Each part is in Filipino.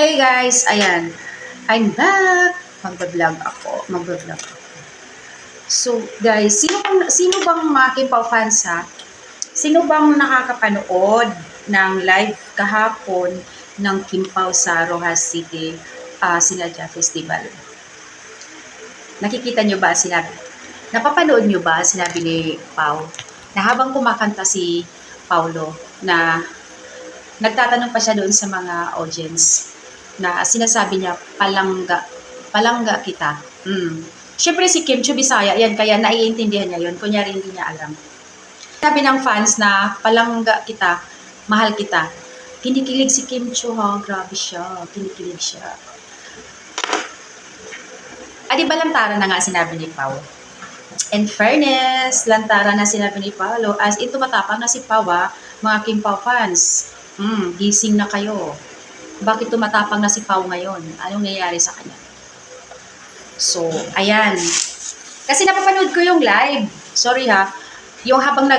Hey guys, ayan. I'm back. Magbablog ako. So guys, sino bang mga Kimpaw fans ha? Sino bang nakakapanood ng live kahapon ng Kimpaw sa Rojas City Sinadya Festival? Nakikita nyo ba napapanood nyo ba sinabi ni Pau na habang kumakanta si Paulo na nagtatanong pa siya doon sa mga audience na sinasabi niya, palangga kita. Siyempre si Kim Chu Bisaya, yan, kaya naiintindihan niya yun, kunyari hindi niya alam. Sabi ng fans na, palangga kita, mahal kita. Kinikilig si Kim Chu ha, grabe siya, kinikilig siya. Di ba lantaran na nga sinabi ni Pau? In fairness, lantaran na sinabi ni Paolo, as in tumatapang na si Pau mga Kimpaw fans. Gising na kayo. Bakit tumatapang na si Pau ngayon? Anong nangyayari sa kanya? So, ayan. Kasi napapanood ko yung live. Sorry ha. Yung habang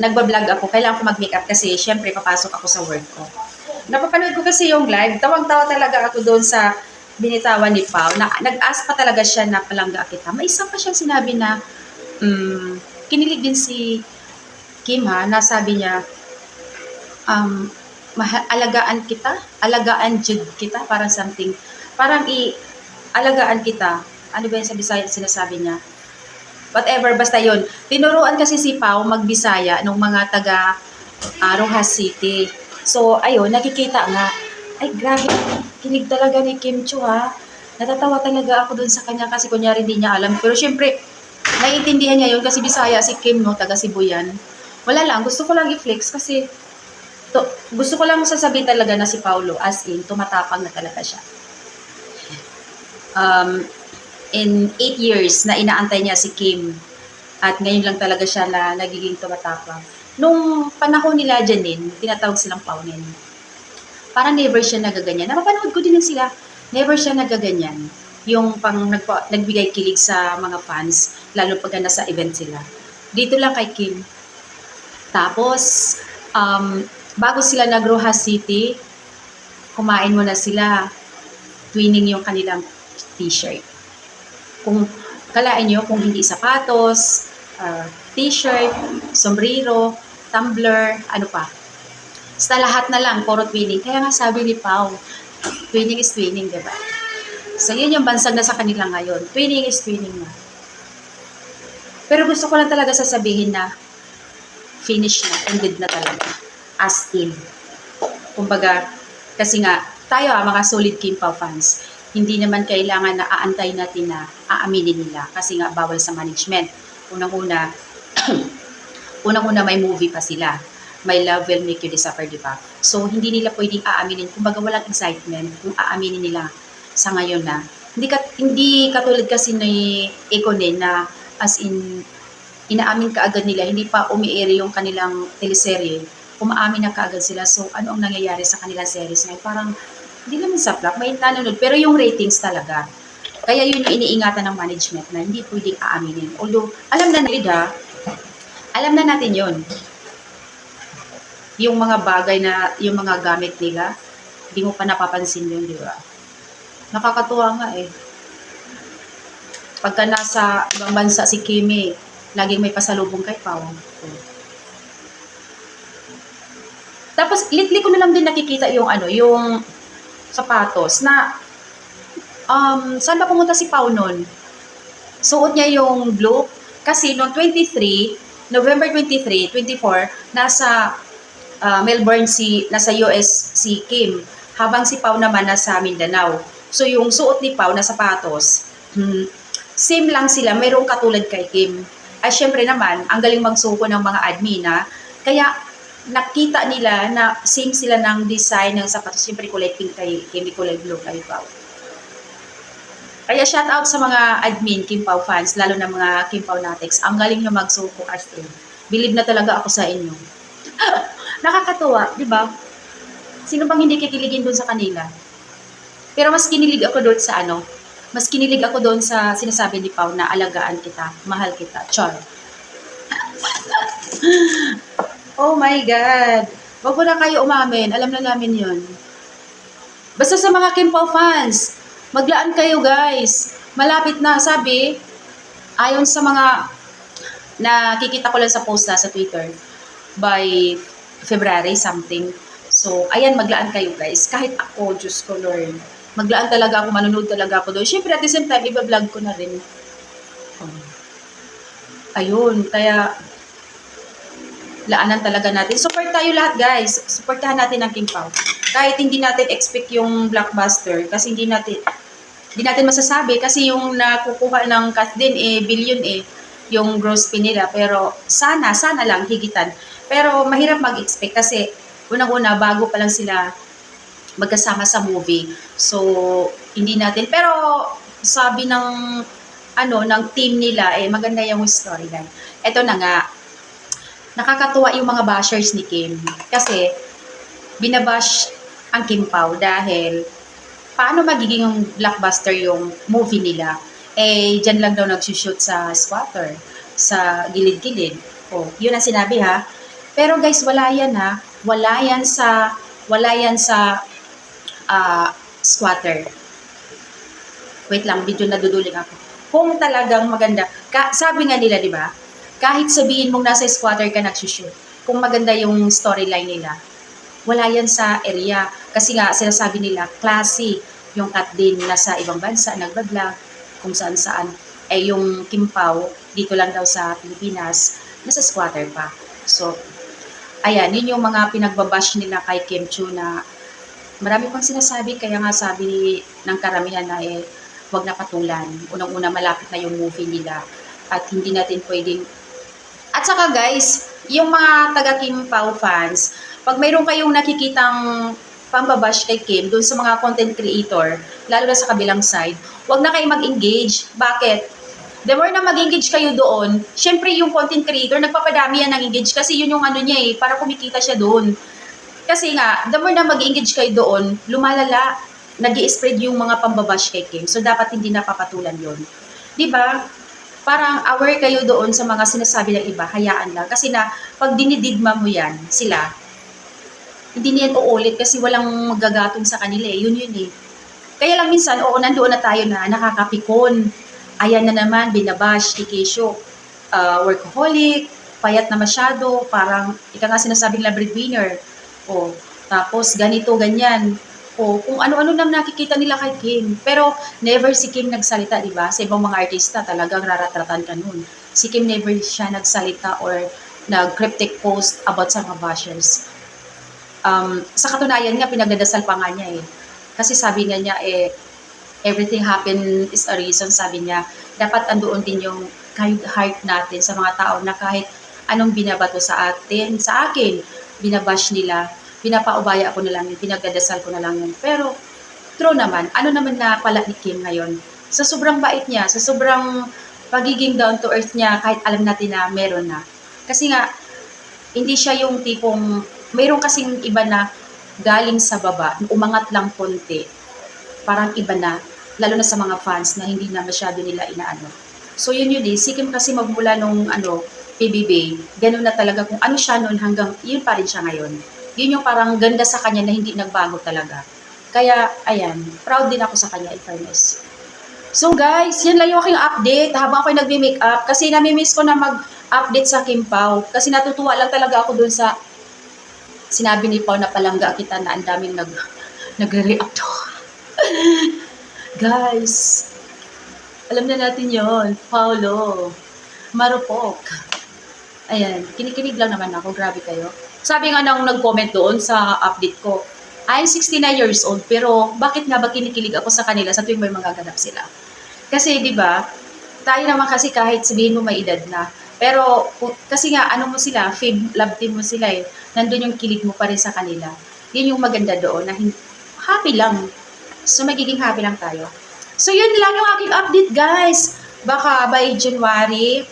nagbablog ako, kailangan ko mag-makeup kasi syempre papasok ako sa work ko. Napapanood ko kasi yung live. Tawang-tawa talaga ako doon sa binitawan ni Pau. Nag-ask pa talaga siya na palangga kita. May isa pa siyang sinabi na kinilig din si Kim ha, na sabi niya, alagaan jud kita, parang something, parang alagaan kita, ano ba yung sa Bisaya sinasabi niya, whatever, basta yun. Tinuruan kasi si Pau magbisaya nung mga taga Rojas City. So, ayun, nakikita nga, ay grabe, kinig talaga ni Kim Chu ha, natatawa talaga ako dun sa kanya kasi kunyari hindi niya alam, pero syempre, naiintindihan niya yun kasi Bisaya si Kim, no, taga Cebu yan. Wala lang, gusto ko lang i-flex kasi gusto ko lang sasabihin talaga na si Paulo, as in, tumatapang na talaga siya. In 8 years na inaantay niya si Kim, at ngayon lang talaga siya na nagiging tumatapang. Nung panahon nila Janine, tinatawag silang Paunin. Parang never siya nagaganyan. Napapanood ko din sila. Never siya nagaganyan. Yung pang nagbigay kilig sa mga fans, lalo pag nasa event sila. Dito lang kay Kim. Tapos, bago sila nag-Rojas City, kumain muna sila, twinning yung kanilang t-shirt. Kung kalain nyo, kung hindi sapatos, t-shirt, sombrero, tumbler, ano pa. Basta lahat na lang, puro twinning. Kaya nga sabi ni Pau, twinning is twinning, diba? So yun yung bansag na sa kanila ngayon. Twinning is twinning na. Pero gusto ko lang talaga sasabihin na finish na, ended na talaga. As in. Kumbaga, kasi nga, tayo mga solid Kimpaw fans, hindi naman kailangan na aantay natin na aaminin nila kasi nga bawal sa management. Unang-una, may movie pa sila. My Love Will Make You Disappear, di ba? So, hindi nila pwedeng aaminin. Kumbaga, walang excitement kung aaminin nila sa ngayon na. Hindi katulad kasi ni Ekonen na as in, inaamin kaagad nila, hindi pa umi-air yung kanilang teleserye, umaamin na kaagad sila. So, ano ang nangyayari sa kanilang series ngayon? Parang, hindi naman sa plot, may nanonood, pero yung ratings talaga. Kaya yun yung iniingatan ng management na hindi pwedeng aaminin. Although, alam na natin yun. Yung mga bagay na, yung mga gamit nila, hindi mo pa napapansin yun, di ba? Nakakatuwa nga eh. Pagka nasa ibang bansa si Kimi, laging may pasalubong kay Pau. Tapos, lately ko na lang din nakikita yung yung sapatos na, saan ba pumunta si Pau nun? Suot niya yung blue. Kasi noong November 23, 24, nasa Melbourne nasa US si Kim. Habang si Pau naman nasa Mindanao. So, yung suot ni Pau na sapatos, same lang sila, mayroong katulad kay Kim. Ay, syempre naman, ang galing magsuko ng mga admin kaya nakita nila na same sila ng design ng sapatos. Syempre kulay pink kay Kim, kulay blue kay Pau. Kaya shout out sa mga admin, Kimpaw fans, lalo na mga Kimpaw Natex. Ang galing nyo magsuko as in. Believe na talaga ako sa inyo. Nakakatuwa, di ba? Sino bang hindi kikiligin doon sa kanila? Pero mas kinilig ako doon sa mas kinilig ako doon sa sinasabi ni Pau na alagaan kita, mahal kita, char. Oh my God. Wag mo na kayo umamin. Alam na namin yun. Basta sa mga Kim Pao fans, maglaan kayo guys. Malapit na, sabi, ayon sa mga nakikita ko lang sa post na sa Twitter, by February something. So, ayan, maglaan kayo guys. Kahit ako, Diyos ko Lord, maglaan talaga ako, manunod talaga ako doon. Siyempre, at the same time, iba-vlog ko na rin. Ayun, kaya laanan talaga natin. Support tayo lahat guys. Supportahan natin ang Kim Pao. Kahit hindi natin expect yung blockbuster, kasi hindi natin masasabi kasi yung nakukuha ng cut din billion yung gross pin nila, pero sana lang higitan. Pero mahirap mag-expect kasi unang-una bago pa lang sila magkasama sa movie. So hindi natin, pero sabi ng team nila maganda yung storyline. Ito na nga, nakakatuwa yung mga bashers ni Kim kasi binabash ang Kim Pao dahil paano magiging yung blockbuster yung movie nila? Dyan lang daw nagsushoot sa squatter, sa gilid-gilid. Yun ang sinabi ha. Pero guys, wala yan ha. Wala yan sa squatter. Wait lang, video naduduling ako. Kung talagang maganda, sabi nga nila, di ba? Kahit sabihin mong nasa squatter ka nagsushoot, kung maganda yung storyline nila, wala yan sa area. Kasi nga, sinasabi nila, classy yung cut din nasa ibang bansa, nagbablog, kung saan-saan. Yung Kim Pao, dito lang daw sa Pilipinas, nasa squatter pa. So, ayan, yun yung mga pinagbabash nila kay Kim Chiu na marami pang sinasabi, kaya nga sabi ng karamihan na wag na patulan. Unang-una, malapit na yung movie nila at hindi natin pwedeng. At saka guys, yung mga taga Kim Pao fans, pag mayroon kayong nakikitang pambabash kay Kim doon sa mga content creator, lalo na sa kabilang side, wag na kayo mag-engage. Bakit? The more na mag-engage kayo doon, syempre yung content creator, nagpapadami yan ng engage kasi yun yung ano niya para kumikita siya doon. Kasi nga, the more na mag-engage kayo doon, lumalala, nag-i-spread yung mga pambabash kay Kim. So, dapat hindi napapatulan yun. Diba? Parang aware kayo doon sa mga sinasabi ng iba, hayaan lang. Kasi na, pag dinidigma mo yan, sila, hindi niyan uulit kasi walang magagatong sa kanila Yun Kaya lang minsan, nandoon na tayo na nakakapikon. Ayan na naman, binabash, ikisyo, workaholic, payat na masyado, parang, ika nga sinasabing la breadwinner. Tapos ganito, ganyan. Kung ano-ano nang nakikita nila kay Kim. Pero never si Kim nagsalita, di ba? Sa ibang mga artista, talagang raratratan ka nun. Si Kim never siya nagsalita or nag-cryptic post about sa mga bashers. Sa katunayan nga, pinagdadasal pa nga niya Kasi sabi nga niya, everything happen is a reason, sabi niya. Dapat andoon din yung kind heart natin sa mga tao na kahit anong binabato sa akin, binabash nila, pinapaubaya ko na lang yun, pinagdadasal ko na lang yun. Pero, true naman, ano naman na pala ni Kim ngayon? Sa sobrang bait niya, sa sobrang pagiging down to earth niya, kahit alam natin na meron na. Kasi nga, hindi siya yung tipong, mayroon kasing iba na galing sa baba, umangat lang konti, parang iba na, lalo na sa mga fans na hindi na masyado nila inaano. So yun si Kim kasi magmula nung PBB, ganun na talaga kung ano siya noon hanggang yun pa rin siya ngayon. Yun yung parang ganda sa kanya na hindi nagbago talaga. Kaya, ayan, proud din ako sa kanya, in fairness. So guys, yan lang yung aking update habang ako'y nagme-makeup kasi nami-miss ko na mag-update sa Kim Pao. Kasi natutuwa lang talaga ako dun sa sinabi ni Pao na palangga kita na ang daming nagre-react. Guys, alam na natin yon, Paolo, marupok. Ayan, kinikinig lang naman ako, grabe kayo. Sabi nga nang nag-comment doon sa update ko, I'm 69 years old, pero bakit nga ba kinikilig ako sa kanila sa tuwing may magaganap sila? Kasi, di ba, tayo naman kasi kahit sabihin mo may edad na, pero kasi nga, ano mo sila, love team mo sila nandun yung kilig mo pa rin sa kanila. Yun yung maganda doon, na happy lang. So, magiging happy lang tayo. So, yun lang yung aking update, guys. Baka by January,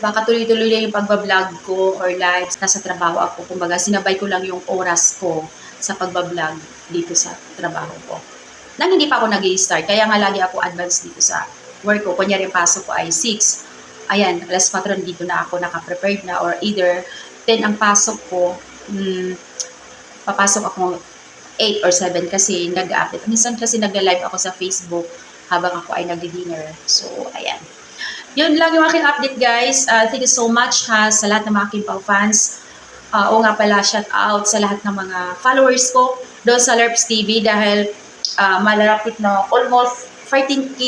baka tuloy-tuloy na yung pagbablog ko or live. Nasa trabaho ako. Kumbaga, sinabay ko lang yung oras ko sa pagbablog dito sa trabaho ko. Nang hindi pa ako nag-i-start, kaya nga lagi ako advance dito sa work ko. Kunyari yung pasok ko ay 6. Ayan, alas 4 dito na ako naka-prepared na or either 10 ang pasok ko, papasok ako 8 or 7 kasi nag-update. Minsan kasi nag-live ako sa Facebook habang ako ay nagdi-dinner. So, ayan. Yun lang yung aking update, guys. Thank you so much ha sa lahat ng mga Kimpaw fans. Oo nga pala, shout out sa lahat ng mga followers ko doon sa Lerps TV dahil malalapit na almost 14K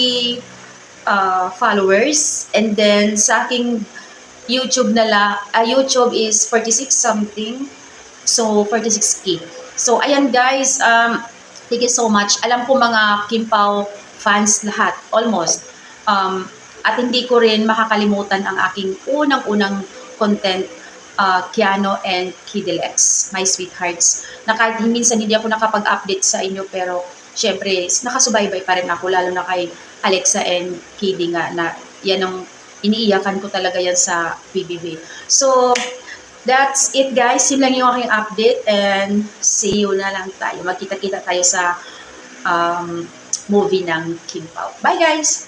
followers. And then sa aking YouTube YouTube is 46 something. So, 46K. So, ayan guys, thank you so much. Alam ko mga Kimpaw fans lahat, almost. At hindi ko rin makakalimutan ang aking unang-unang content, Kiano and Kidilex, my sweethearts. Na kahit minsan hindi ako nakapag-update sa inyo, pero syempre, nakasubaybay pa rin ako, lalo na kay Alexa and Kidi nga, na yan ang iniiyakan ko talaga yan sa PBB. So, that's it guys. Yun lang yung aking update and see you na lang tayo. Magkita-kita tayo sa movie ng Kimpaw. Bye guys!